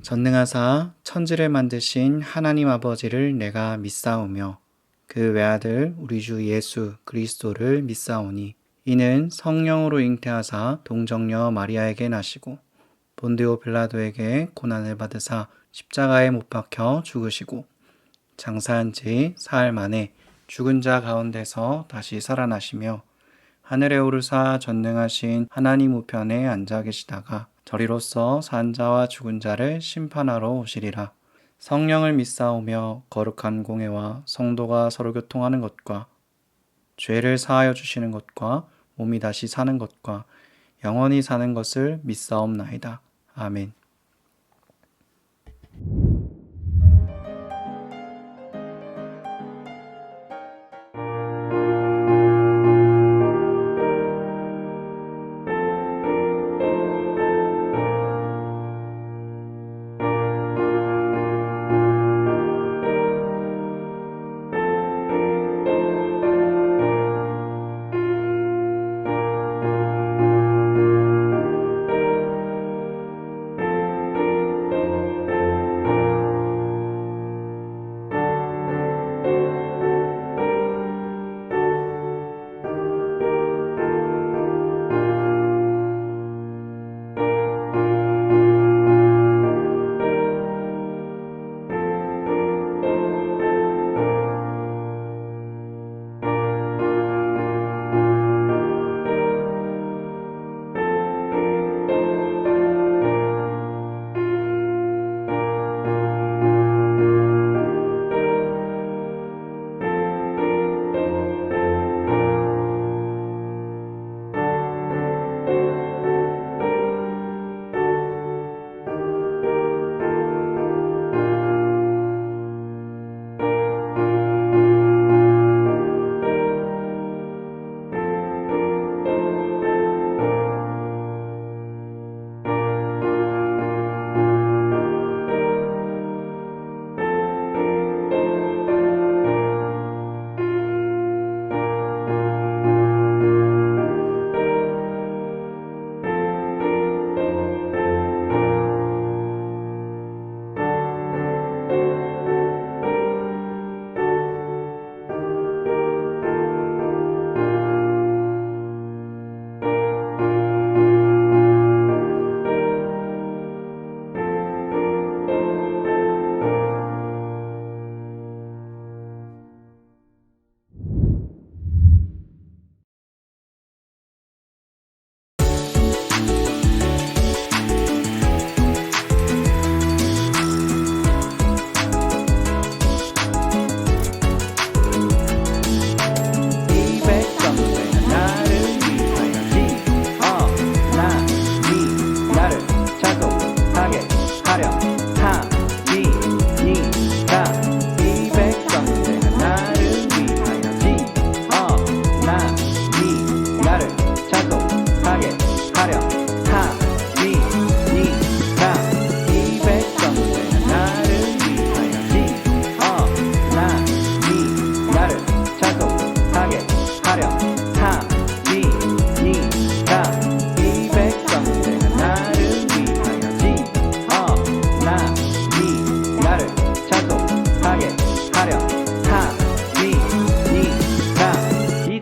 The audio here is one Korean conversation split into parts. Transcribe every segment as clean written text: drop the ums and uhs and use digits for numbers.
전능하사 천지를 만드신 하나님 아버지를 내가 믿사오며 그 외아들 우리 주 예수 그리스도를 믿사오니 이는 성령으로 잉태하사 동정녀 마리아에게 나시고 본디오 빌라도에게 고난을 받으사 십자가에 못 박혀 죽으시고 장사한 지 사흘 만에 죽은 자 가운데서 다시 살아나시며 하늘에 오르사 전능하신 하나님 우편에 앉아 계시다가 저리로서 산 자와 죽은 자를 심판하러 오시리라. 성령을 믿사오며 거룩한 공회와 성도가 서로 교통하는 것과 죄를 사하여 주시는 것과 몸이 다시 사는 것과 영원히 사는 것을 믿사옵나이다. 아멘.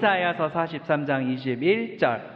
이사야서 43장 21절.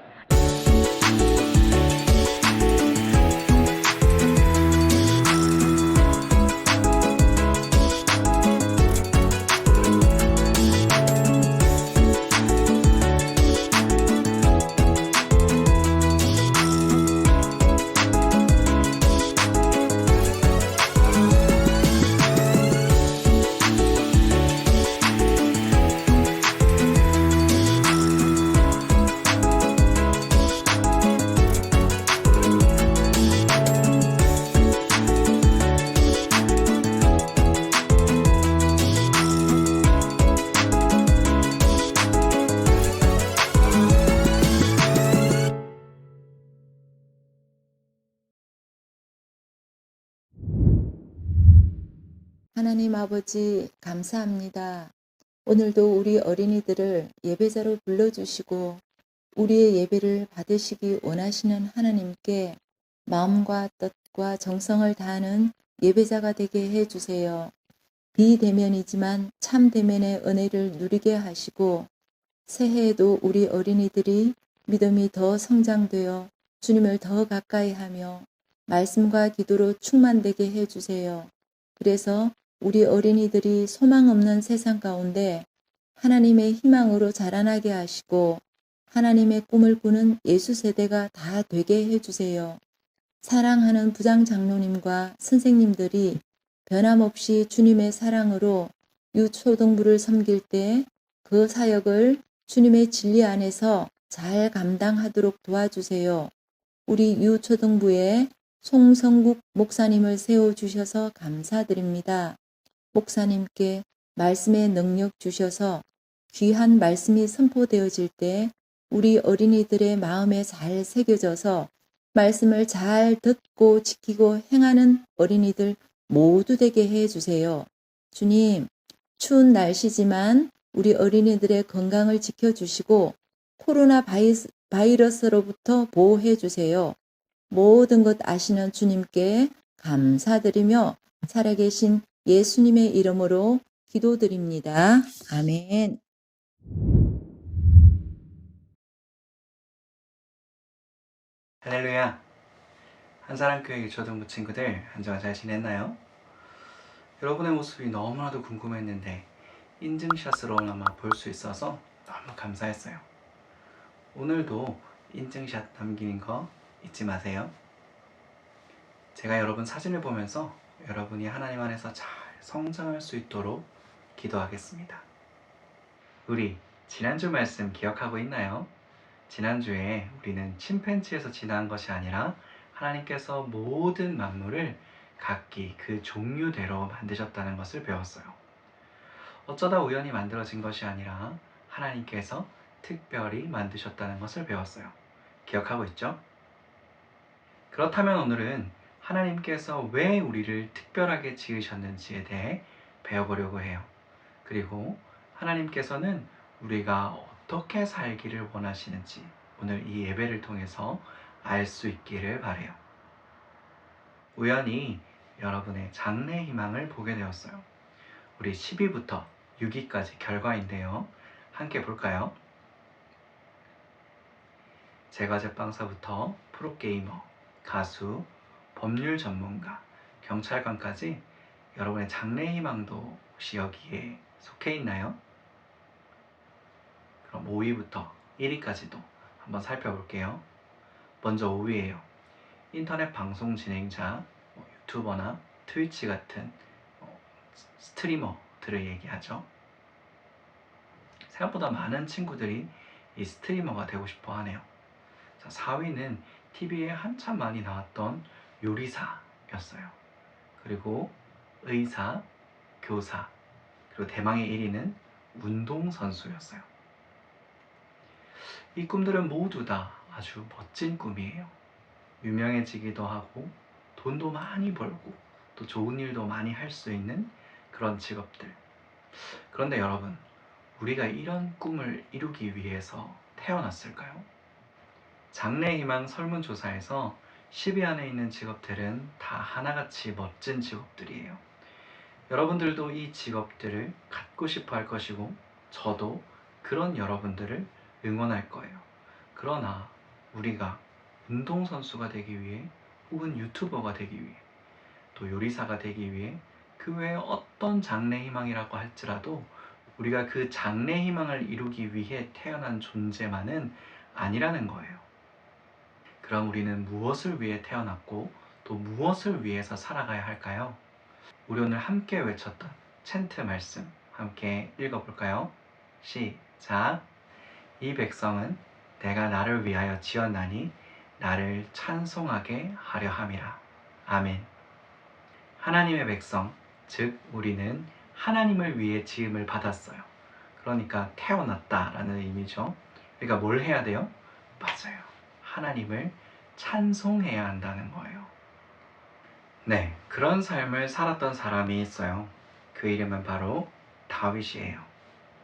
하나님 아버지 감사합니다. 오늘도 우리 어린이들을 예배자로 불러주시고 우리의 예배를 받으시기 원하시는 하나님께 마음과 뜻과 정성을 다하는 예배자가 되게 해주세요. 비대면이지만 참 대면의 은혜를 누리게 하시고 새해에도 우리 어린이들이 믿음이 더 성장되어 주님을 더 가까이 하며 말씀과 기도로 충만되게 해주세요. 그래서 우리 어린이들이 소망 없는 세상 가운데 하나님의 희망으로 자라나게 하시고 하나님의 꿈을 꾸는 예수 세대가 다 되게 해주세요. 사랑하는 부장 장로님과 선생님들이 변함없이 주님의 사랑으로 유초등부를 섬길 때 그 사역을 주님의 진리 안에서 잘 감당하도록 도와주세요. 우리 유초등부에 송성국 목사님을 세워주셔서 감사드립니다. 목사님께 말씀의 능력 주셔서 귀한 말씀이 선포되어질 때 우리 어린이들의 마음에 잘 새겨져서 말씀을 잘 듣고 지키고 행하는 어린이들 모두 되게 해주세요. 주님, 추운 날씨지만 우리 어린이들의 건강을 지켜주시고 코로나 바이러스로부터 보호해 주세요. 모든 것 아시는 주님께 감사드리며 살아계신 예수님의 이름으로 기도드립니다. 아멘. 할렐루야. 한사랑교회 유초등부 친구들 한 주간 잘 지냈나요? 여러분의 모습이 너무나도 궁금했는데 인증샷으로나마 볼 수 있어서 너무 감사했어요. 오늘도 인증샷 남기는 거 잊지 마세요. 제가 여러분 사진을 보면서 여러분이 하나님 안에서 잘 성장할 수 있도록 기도하겠습니다. 우리 지난주 말씀 기억하고 있나요? 지난주에 우리는 침팬지에서 지나간 것이 아니라 하나님께서 모든 만물을 각기 그 종류대로 만드셨다는 것을 배웠어요. 어쩌다 우연히 만들어진 것이 아니라 하나님께서 특별히 만드셨다는 것을 배웠어요. 기억하고 있죠? 그렇다면 오늘은 하나님께서 왜 우리를 특별하게 지으셨는지에 대해 배워보려고 해요. 그리고 하나님께서는 우리가 어떻게 살기를 원하시는지 오늘 이 예배를 통해서 알 수 있기를 바라요. 우연히 여러분의 장래 희망을 보게 되었어요. 우리 10위부터 6위까지 결과인데요. 함께 볼까요? 제과제빵사부터 프로게이머, 가수, 법률 전문가, 경찰관까지 여러분의 장래 희망도 혹시 여기에 속해 있나요? 그럼 5위부터 1위까지도 한번 살펴볼게요. 먼저 5위예요. 인터넷 방송 진행자, 유튜버나 트위치 같은 스트리머들을 얘기하죠. 생각보다 많은 친구들이 이 스트리머가 되고 싶어 하네요. 자, 4위는 TV에 한참 많이 나왔던 요리사였어요. 그리고 의사, 교사, 그리고 대망의 1위는 운동선수였어요. 이 꿈들은 모두 다 아주 멋진 꿈이에요. 유명해지기도 하고 돈도 많이 벌고 또 좋은 일도 많이 할 수 있는 그런 직업들. 그런데 여러분, 우리가 이런 꿈을 이루기 위해서 태어났을까요? 장래희망 설문조사에서 10위 안에 있는 직업들은 다 하나같이 멋진 직업들이에요. 여러분들도 이 직업들을 갖고 싶어 할 것이고 저도 그런 여러분들을 응원할 거예요. 그러나 우리가 운동선수가 되기 위해 혹은 유튜버가 되기 위해 또 요리사가 되기 위해 그 외에 어떤 장래희망이라고 할지라도 우리가 그 장래희망을 이루기 위해 태어난 존재만은 아니라는 거예요. 그럼 우리는 무엇을 위해 태어났고 또 무엇을 위해서 살아가야 할까요? 우리 오늘 함께 외쳤던 챈트 말씀 함께 읽어볼까요? 시작! 이 백성은 내가 나를 위하여 지었나니 나를 찬송하게 하려 함이라. 아멘. 하나님의 백성, 즉 우리는 하나님을 위해 지음을 받았어요. 그러니까 태어났다라는 의미죠. 그러니까 뭘 해야 돼요? 맞아요. 하나님을 찬송해야 한다는 거예요. 네, 그런 삶을 살았던 사람이 있어요. 그 이름은 바로 다윗이에요.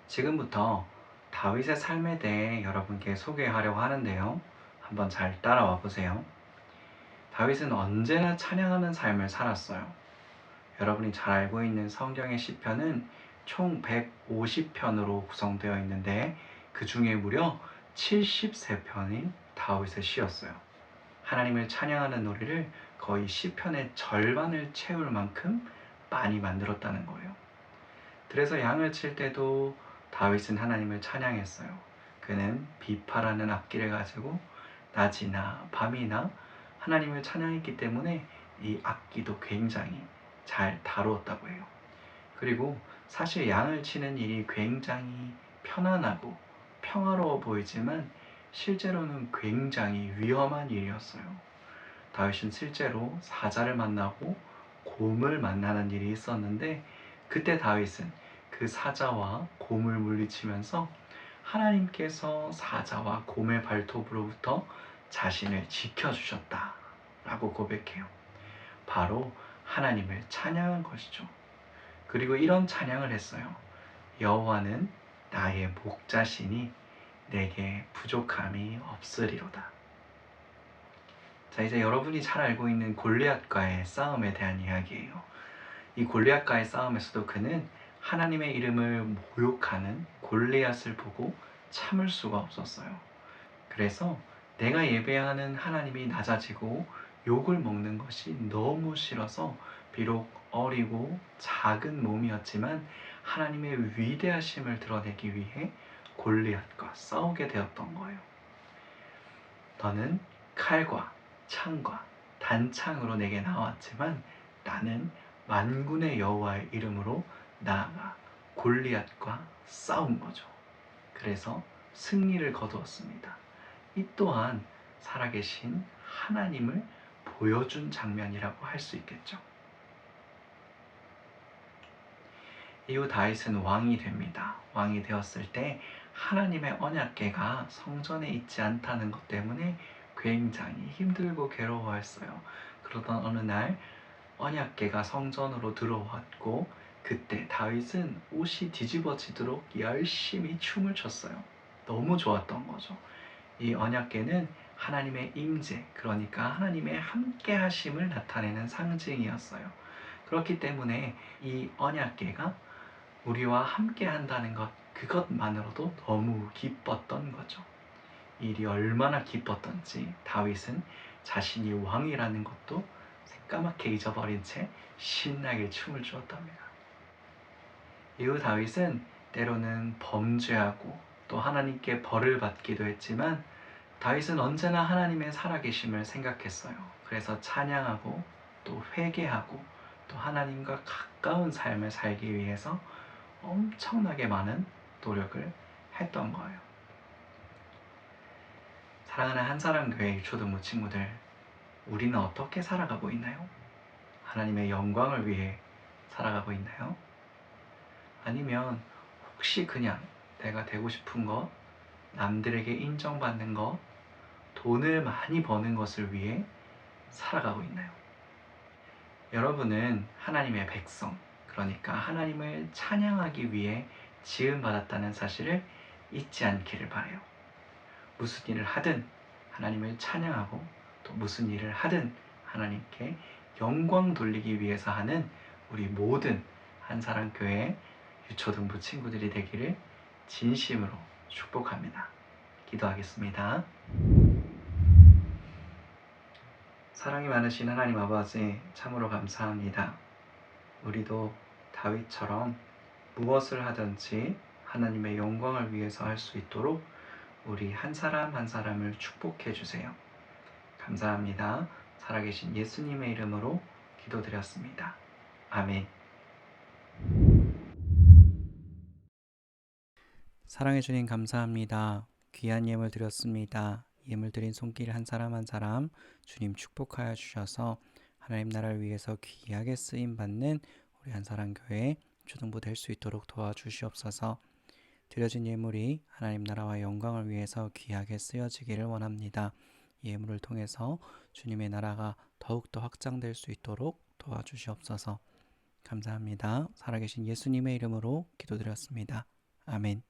지금부터 다윗의 삶에 대해 여러분께 소개하려고 하는데요. 한번 잘 따라와 보세요. 다윗은 언제나 찬양하는 삶을 살았어요. 여러분이 잘 알고 있는 성경의 시편은 총 150편으로 구성되어 있는데 그 중에 무려 73편이 다윗의 시였어요. 하나님을 찬양하는 노래를 거의 시편의 절반을 채울 만큼 많이 만들었다는 거예요. 그래서 양을 칠 때도 다윗은 하나님을 찬양했어요. 그는 비파라는 악기를 가지고 낮이나 밤이나 하나님을 찬양했기 때문에 이 악기도 굉장히 잘 다루었다고 해요. 그리고 사실 양을 치는 일이 굉장히 편안하고 평화로워 보이지만 실제로는 굉장히 위험한 일이었어요. 다윗은 실제로 사자를 만나고 곰을 만나는 일이 있었는데 그때 다윗은 그 사자와 곰을 물리치면서 하나님께서 사자와 곰의 발톱으로부터 자신을 지켜주셨다 라고 고백해요. 바로 하나님을 찬양한 것이죠. 그리고 이런 찬양을 했어요. 여호와는 나의 목자시니 내게 부족함이 없으리로다. 자, 이제 여러분이 잘 알고 있는 골리앗과의 싸움에 대한 이야기예요. 이 골리앗과의 싸움에서도 그는 하나님의 이름을 모욕하는 골리앗을 보고 참을 수가 없었어요. 그래서 내가 예배하는 하나님이 낮아지고 욕을 먹는 것이 너무 싫어서 비록 어리고 작은 몸이었지만 하나님의 위대하심을 드러내기 위해 골리앗과 싸우게 되었던 거예요. 너는 칼과 창과 단창으로 내게 나왔지만 나는 만군의 여호와의 이름으로 나아가 골리앗과 싸운 거죠. 그래서 승리를 거두었습니다. 이 또한 살아계신 하나님을 보여준 장면이라고 할 수 있겠죠. 이후 다윗은 왕이 됩니다. 왕이 되었을 때 하나님의 언약궤가 성전에 있지 않다는 것 때문에 굉장히 힘들고 괴로워했어요. 그러던 어느 날 언약궤가 성전으로 들어왔고 그때 다윗은 옷이 뒤집어지도록 열심히 춤을 췄어요. 너무 좋았던 거죠. 이 언약궤는 하나님의 임재, 그러니까 하나님의 함께 하심을 나타내는 상징이었어요. 그렇기 때문에 이 언약궤가 우리와 함께 한다는 것, 그것만으로도 너무 기뻤던 거죠. 일이 얼마나 기뻤던지 다윗은 자신이 왕이라는 것도 새까맣게 잊어버린 채 신나게 춤을 추었답니다. 이후 다윗은 때로는 범죄하고 또 하나님께 벌을 받기도 했지만 다윗은 언제나 하나님의 살아계심을 생각했어요. 그래서 찬양하고 또 회개하고 또 하나님과 가까운 삶을 살기 위해서 엄청나게 많은 노력을 했던 거예요. 사랑하는 한사랑교회 초등부 친구들, 우리는 어떻게 살아가고 있나요? 하나님의 영광을 위해 살아가고 있나요? 아니면 혹시 그냥 내가 되고 싶은 것, 남들에게 인정받는 것, 돈을 많이 버는 것을 위해 살아가고 있나요? 여러분은 하나님의 백성, 그러니까 하나님을 찬양하기 위해 지음받았다는 사실을 잊지 않기를 바라요. 무슨 일을 하든 하나님을 찬양하고 또 무슨 일을 하든 하나님께 영광 돌리기 위해서 하는 우리 모든 한사랑교회 유초등부 친구들이 되기를 진심으로 축복합니다. 기도하겠습니다. 사랑이 많으신 하나님 아버지, 참으로 감사합니다. 우리도 다윗처럼 무엇을 하든지 하나님의 영광을 위해서 할 수 있도록 우리 한 사람 한 사람을 축복해 주세요. 감사합니다. 살아계신 예수님의 이름으로 기도드렸습니다. 아멘. 사랑해 주님 감사합니다. 귀한 예물 드렸습니다. 예물 드린 손길 한 사람 한 사람 주님 축복하여 주셔서 하나님 나라를 위해서 귀하게 쓰임 받는 우리 한사랑교회 초등부 될 수 있도록 도와주시옵소서. 드려진 예물이 하나님 나라와 영광을 위해서 귀하게 쓰여지기를 원합니다. 예물을 통해서 주님의 나라가 더욱더 확장될 수 있도록 도와주시옵소서. 감사합니다. 살아계신 예수님의 이름으로 기도드렸습니다. 아멘.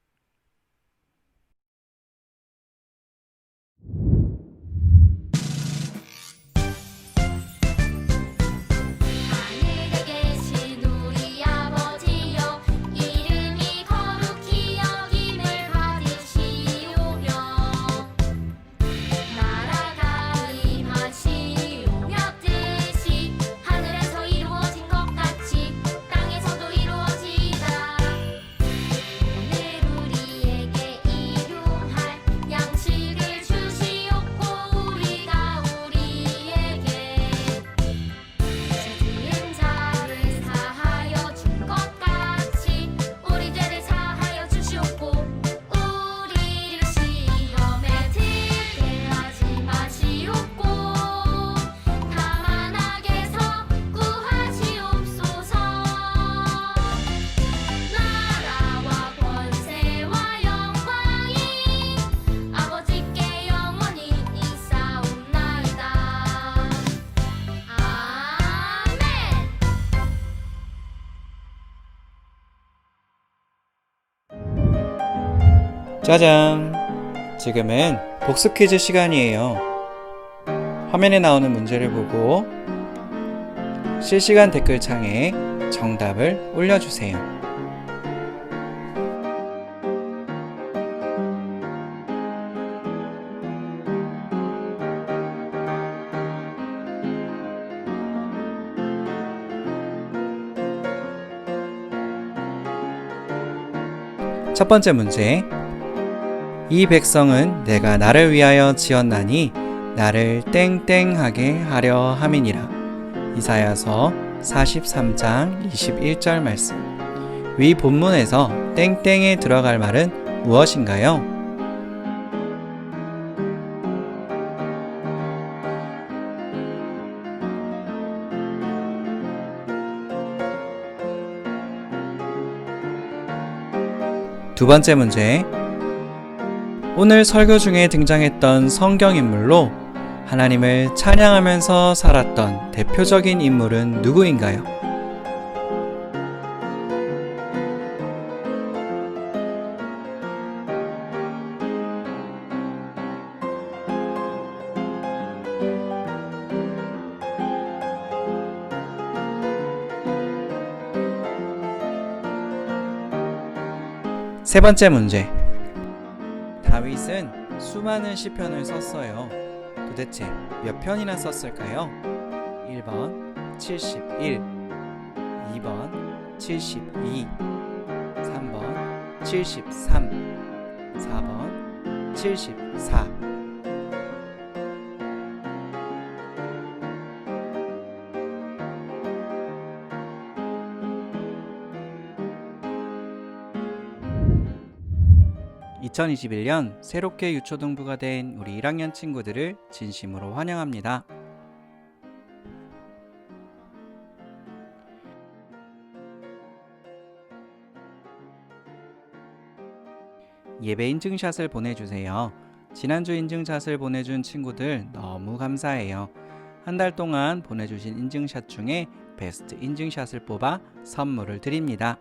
짜잔! 지금은 복습 퀴즈 시간이에요. 화면에 나오는 문제를 보고 실시간 댓글창에 정답을 올려주세요. 첫 번째 문제. 이 백성은 내가 나를 위하여 지었나니 나를 땡땡하게 하려 함이니라. 이사야서 43장 21절 말씀. 위 본문에서 땡땡에 들어갈 말은 무엇인가요? 두 번째 문제. 오늘 설교 중에 등장했던 성경인물로 하나님을 찬양하면서 살았던 대표적인 인물은 누구인가요? 세 번째 문제. 다윗은 수많은 시편을 썼어요. 도대체 몇 편이나 썼을까요? 1번 71, 2번 72, 3번 73, 4번 74. (2021년) 새롭게 유초등부가 된 우리 1학년 친구들을 진심으로 환영합니다. 예배 인증샷을 보내주세요. 지난주 인증샷을 보내준 친구들 너무 감사해요. 한 달 동안 보내주신 인증샷 중에 베스트 인증샷을 뽑아 선물을 드립니다.